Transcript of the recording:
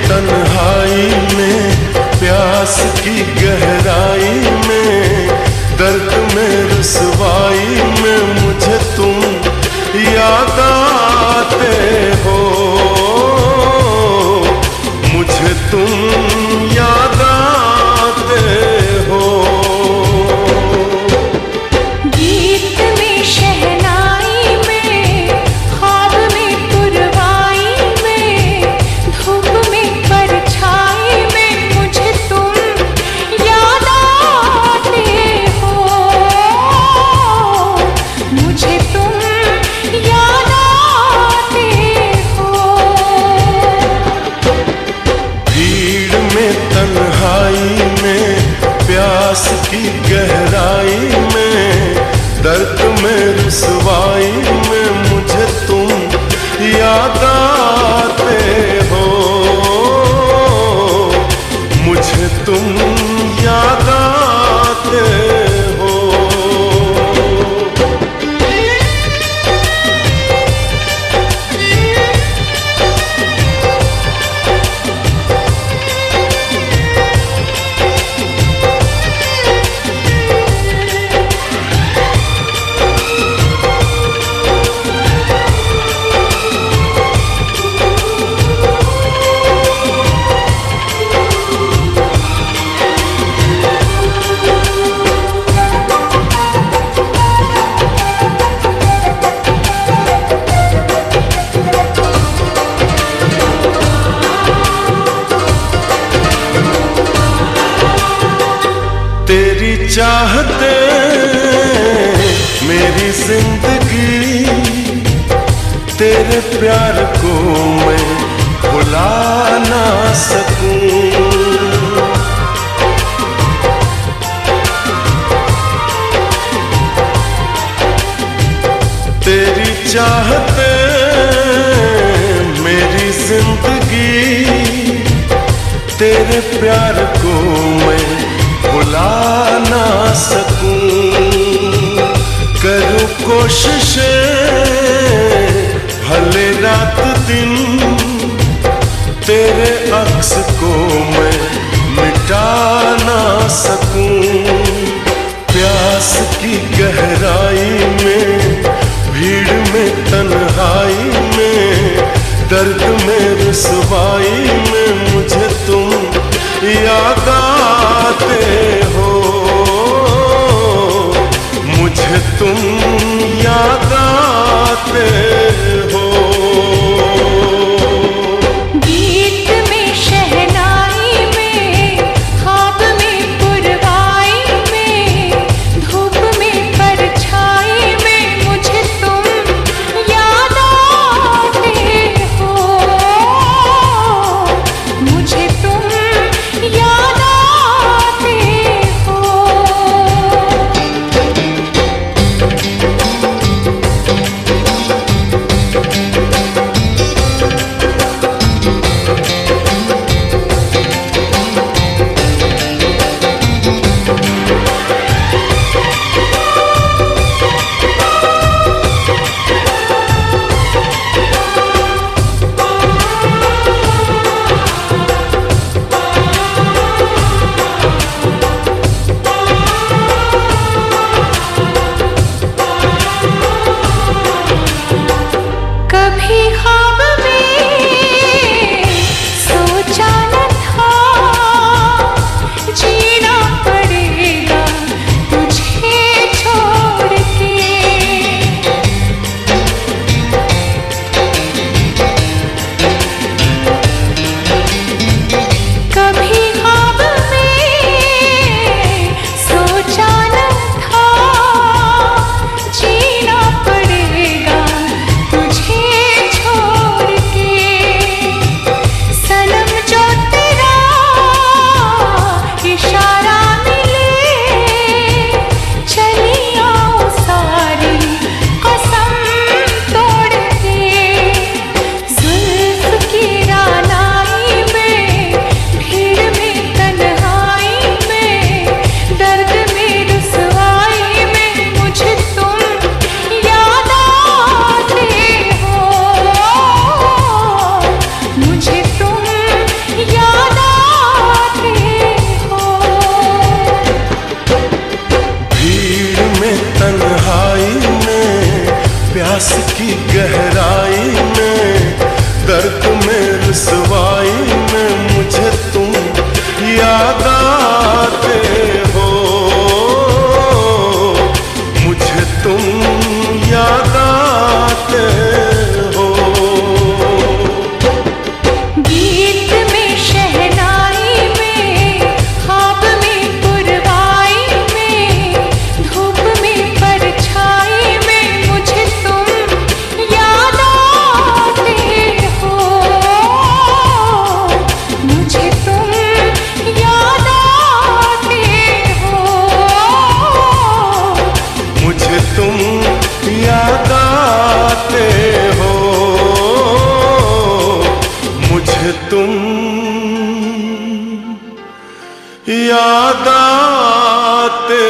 तन्हाई में, प्यास की गहराई में, दर्द में रुसवाई में मुझे तुम याद आते हो, मुझे तुम याद आते हो। गीत में शहनाई में, ख्वाब में पुरवाई में, धूप में परछाई में मुझे तुम याद आते हो, मुझे तुम याद आते हो। भीड़ में तन्हाई में, प्यास की गहराई में, दर्द में रुसवाई में मुझे तुम याद आते हो, मुझे तुम याद आते हो। तेरी चाहते मेरी जिंदगी, तेरे प्यार को मैं भुला ना सकूं। तेरी चाहते मेरी जिंदगी, तेरे प्यार को मैं भुला ना सकूं। करूं कोशिशें भले रात दिन, तेरे अक्स को मैं मिटा ना सकूं। प्यास की गहराई में, भीड़ में तन्हाई में, दर्द में रुसवाई में मुझे तुम याद आते हो, मुझे तुम याद आते हो। गीत में शहनाई में, ख्वाब में पुरवाई में, धूप में परछाई में मुझे तुम याद आते हो, में रुसवाई में मुझे तुम याद आते हो, मुझे तुम याद आते हो। गीत में शहनाई में ख्वाब में पुरवाई में धूप में परछाई में मुझे तुम याद आते हो, मुझे तुम याद आते हो, मुझे तुम याद आते हो, मुझे तुम याद आते